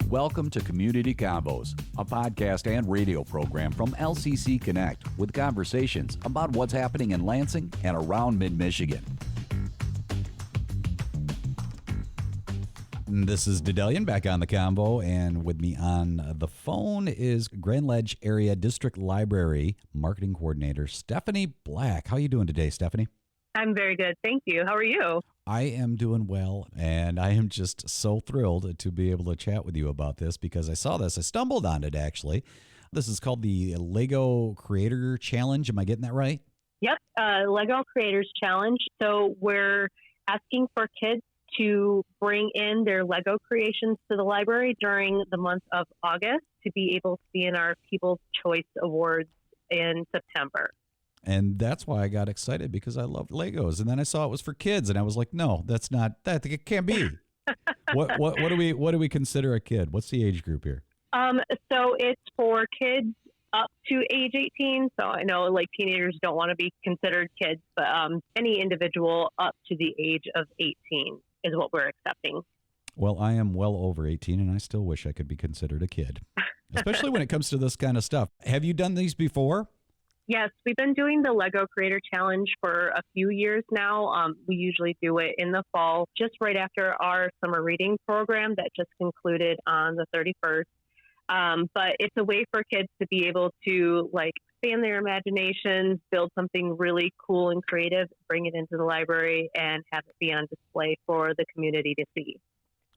Welcome to Community Convos, a podcast and radio program from LCC Connect with conversations about what's happening in Lansing and around mid-Michigan. This is Dedelian back on the Convo, and with me on the phone is Grand Ledge Area District Library Marketing Coordinator Stephanie Black. How are you doing today, Stephanie? I'm very good. Thank you. How are you? I am doing well, and I am just so thrilled to be able to chat with you about this because I saw this. I stumbled on it, actually. This is called the Lego Creator Challenge. Am I getting that right? Yep, Lego Creators Challenge. So we're asking for kids to bring in their Lego creations to the library during the month of August to be able to be in our People's Choice Awards in September. And that's why I got excited, because I love Legos. And then I saw it was for kids, and I was like, no, that's not that. It can't be. What do we consider a kid? What's the age group here? So it's for kids up to age 18. So I know like teenagers don't want to be considered kids, but any individual up to the age of 18 is what we're accepting. Well, I am well over 18, and I still wish I could be considered a kid, especially when it comes to this kind of stuff. Have you done these before? Yes, we've been doing the Lego Creator Challenge for a few years now. We usually do it in the fall, just right after our summer reading program that just concluded on the 31st. But it's a way for kids to be able to expand their imaginations, build something really cool and creative, bring it into the library, and have it be on display for the community to see.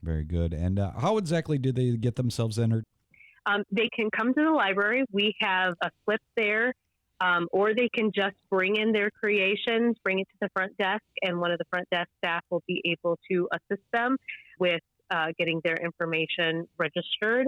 Very good. And how exactly do they get themselves entered? They can come to the library. We have a slip there. Or they can just bring in their creations, bring it to the front desk, and one of the front desk staff will be able to assist them with getting their information registered.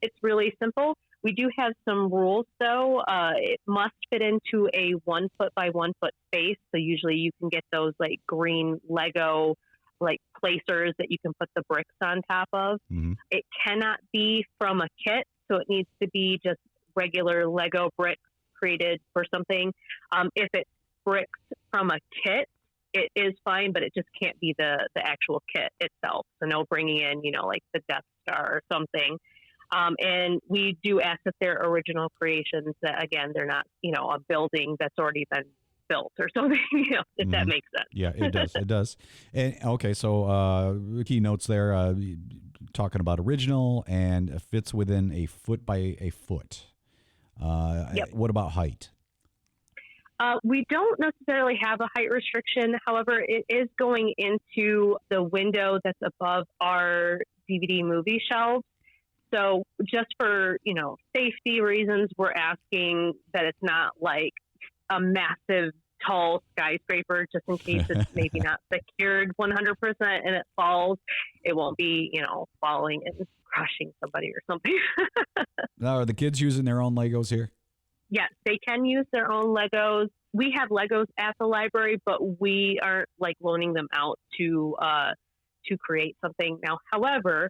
It's really simple. We do have some rules, though. It must fit into a 1 foot by 1 foot space. So usually you can get those green Lego placers that you can put the bricks on top of. Mm-hmm. It cannot be from a kit, so it needs to be just regular Lego bricks created for something. If it's bricks from a kit, it is fine, but it just can't be the actual kit itself. So no bringing in, the Death Star or something. And we do ask that they're original creations, that, again, they're not, a building that's already been built or something, if that makes sense. Yeah, it does. It does. And okay, so key notes there, talking about original and fits within a foot by a foot. Yep. What about height? We don't necessarily have a height restriction. However, it is going into the window that's above our DVD movie shelves. So just for, safety reasons, we're asking that it's not like a massive, tall skyscraper, just in case it's maybe not secured 100% and it falls. It won't be, falling and crushing somebody or something. Now, are the kids using their own Legos here? Yes, they can use their own Legos. We have Legos at the library, but we aren't loaning them out to create something. Now, however,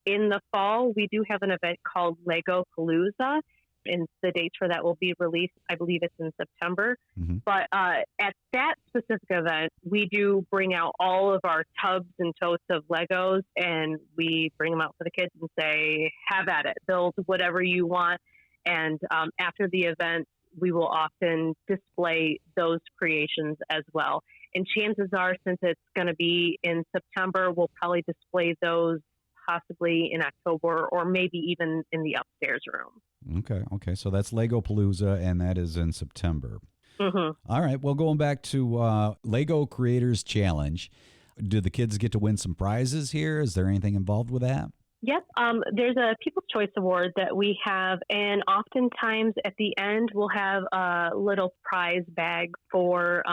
in the fall, we do have an event called Legopalooza, and the dates for that will be released. I believe it's in September. Mm-hmm. But at that specific event, we do bring out all of our tubs and totes of Legos, and we bring them out for the kids and say, have at it, build whatever you want. And after the event, we will often display those creations as well. And chances are, since it's going to be in September, we'll probably display those possibly in October or maybe even in the upstairs room. Okay. So that's Legopalooza, and that is in September. Mm-hmm. All right. Well, going back to Lego Creators Challenge, do the kids get to win some prizes here? Is there anything involved with that? Yep. There's a People's Choice Award that we have, and oftentimes at the end we'll have a little prize bag for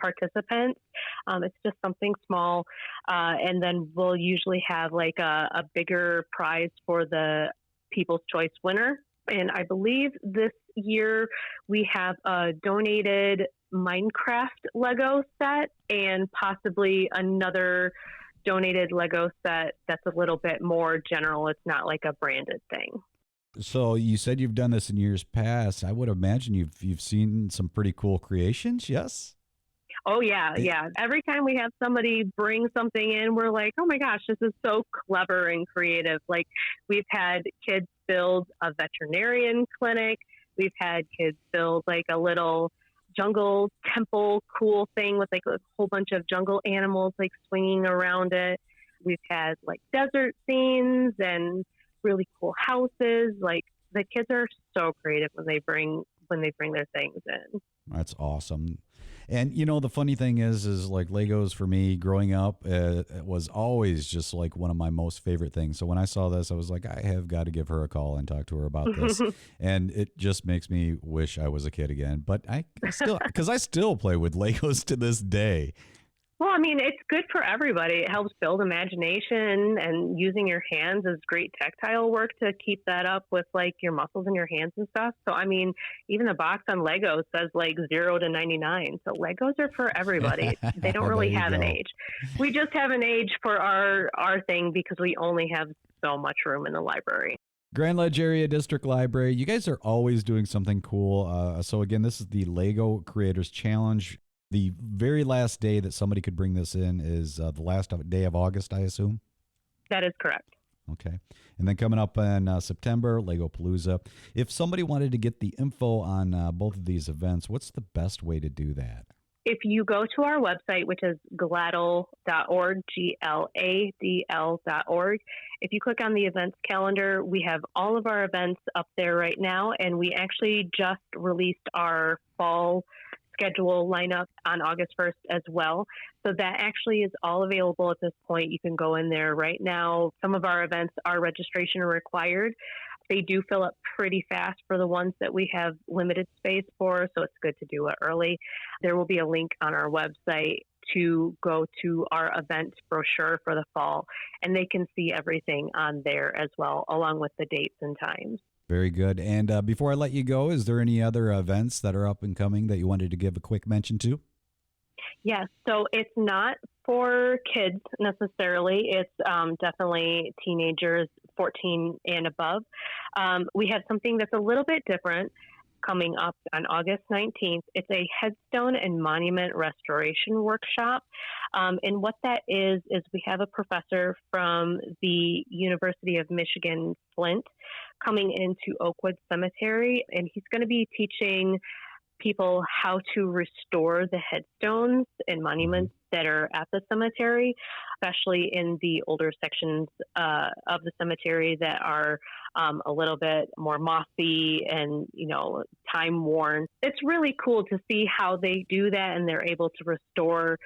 participants. It's just something small, and then we'll usually have a bigger prize for the People's Choice winner. And I believe this year we have a donated Minecraft Lego set and possibly another donated Lego set that's a little bit more general. It's not like a branded thing. So you said you've done this in years past. I would imagine you've seen some pretty cool creations, yes? Oh, yeah, It, yeah. Every time we have somebody bring something in, we're like, oh my gosh, this is so clever and creative. Like, we've had kids build a veterinarian clinic. We've had kids build like a little jungle temple cool thing with like a whole bunch of jungle animals like swinging around it. We've had like desert scenes and really cool houses. Like, the kids are so creative when they bring their things in. that's awesome. And the funny thing is like Legos for me growing up, it was always just like one of my most favorite things. So when I saw this, I was like, I have got to give her a call and talk to her about this. And it just makes me wish I was a kid again. But I still, because I still play with Legos to this day. Well, I mean, it's good for everybody. It helps build imagination, and using your hands is great tactile work to keep that up with like your muscles in your hands and stuff. So, I mean, even the box on Legos says like 0 to 99. So Legos are for everybody. They don't There really you have an go. age. We just have an age for our thing because we only have so much room in the library. Grand Ledge Area District Library, you guys are always doing something cool. So again, this is the Lego Creators Challenge. The very last day that somebody could bring this in is the last day of August, I assume. That is correct. Okay. And then coming up in September, Legopalooza. If somebody wanted to get the info on both of these events, what's the best way to do that? If you go to our website, which is GLADL.org, GLADL.org, if you click on the events calendar, we have all of our events up there right now, and we actually just released our fall schedule lineup on August 1st as well. So that actually is all available at this point. You can go in there right now. Some of our events are registration required. They do fill up pretty fast for the ones that we have limited space for, so it's good to do it early. There will be a link on our website to go to our event brochure for the fall, and they can see everything on there as well, along with the dates and times. Very good. And before I let you go, is there any other events that are up and coming that you wanted to give a quick mention to? Yes, so it's not for kids necessarily. It's definitely teenagers 14 and above. We have something that's a little bit different coming up on August 19th. It's a headstone and monument restoration workshop. And what that is we have a professor from the University of Michigan, Flint, coming into Oakwood Cemetery, and he's going to be teaching people how to restore the headstones and monuments that are at the cemetery, especially in the older sections of the cemetery that are a little bit more mossy and, time worn. It's really cool to see how they do that, and they're able to restore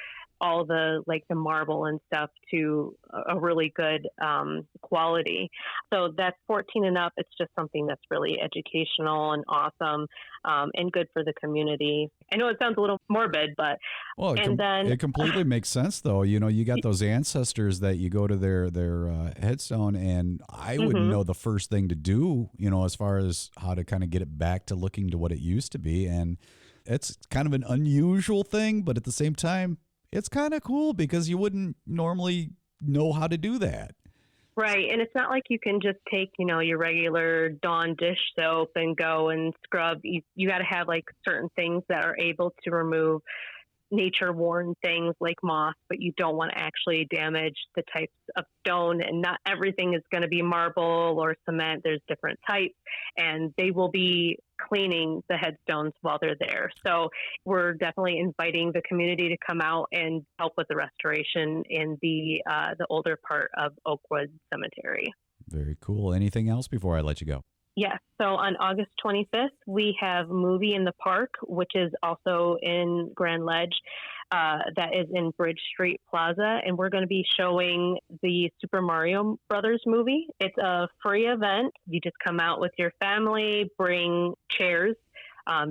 all the marble and stuff to a really good quality. So that's 14 and up. It's just something that's really educational and awesome and good for the community. I know it sounds a little morbid, but It completely makes sense, though. You got those ancestors that you go to their headstone, and I wouldn't know the first thing to do, as far as how to kind of get it back to looking to what it used to be. And it's kind of an unusual thing, but at the same time, it's kind of cool because you wouldn't normally know how to do that. Right. And it's not like you can just take, your regular Dawn dish soap and go and scrub. You got to have certain things that are able to remove nature worn things like moss, but you don't want to actually damage the types of stone. And not everything is going to be marble or cement. There's different types, and they will be cleaning the headstones while they're there. So we're definitely inviting the community to come out and help with the restoration in the older part of Oakwood Cemetery. Very cool. Anything else before I let you go? Yes. So on August 25th, we have Movie in the Park, which is also in Grand Ledge. That is in Bridge Street Plaza. And we're going to be showing the Super Mario Brothers movie. It's a free event. You just come out with your family, bring chairs,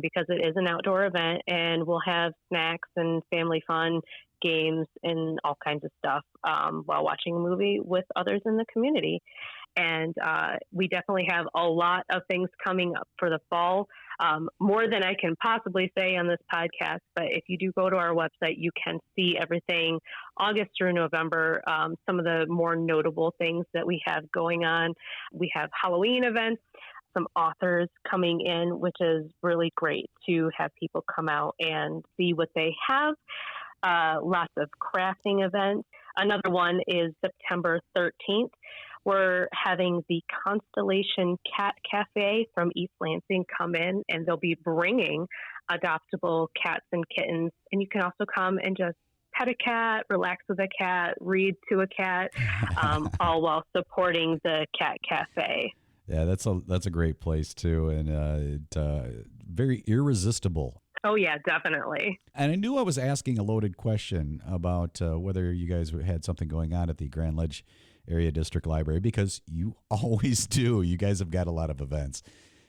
because it is an outdoor event. And we'll have snacks and family fun, games, and all kinds of stuff while watching a movie with others in the community. And we definitely have a lot of things coming up for the fall, more than I can possibly say on this podcast. But if you do go to our website, you can see everything August through November, some of the more notable things that we have going on. We have Halloween events, some authors coming in, which is really great to have people come out and see what they have. lots of crafting events. Another one is September 13th. We're having the Constellation Cat Cafe from East Lansing come in, and they'll be bringing adoptable cats and kittens. And you can also come and just pet a cat, relax with a cat, read to a cat, all while supporting the Cat Cafe. Yeah, that's a great place too, and very irresistible. Oh, yeah, definitely. And I knew I was asking a loaded question about whether you guys had something going on at the Grand Ledge Area District Library, because you always do. You guys have got a lot of events.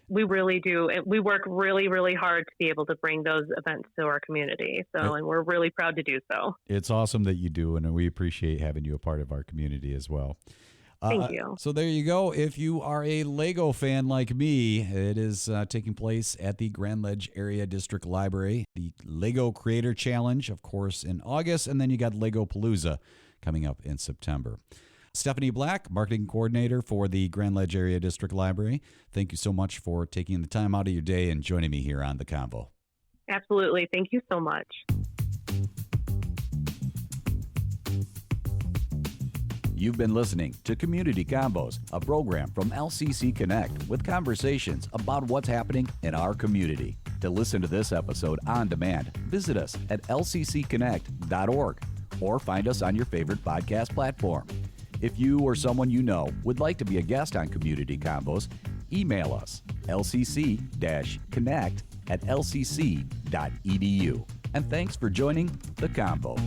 We really do. We work really, really hard to be able to bring those events to our community. And we're really proud to do so. It's awesome that you do, and we appreciate having you a part of our community as well. Thank you. So there you go. If you are a Lego fan like me, it is taking place at the Grand Ledge Area District Library. The Lego Creator Challenge, of course, in August, and then you got Legopalooza coming up in September. Stephanie Black, Marketing Coordinator for the Grand Ledge Area District Library. Thank you so much for taking the time out of your day and joining me here on the Convo. Absolutely. Thank you so much. You've been listening to Community Combos, a program from LCC Connect with conversations about what's happening in our community. To listen to this episode on demand, visit us at lccconnect.org or find us on your favorite podcast platform. If you or someone you know would like to be a guest on Community Combos, email us lcc-connect@lcc.edu. And thanks for joining the Convo.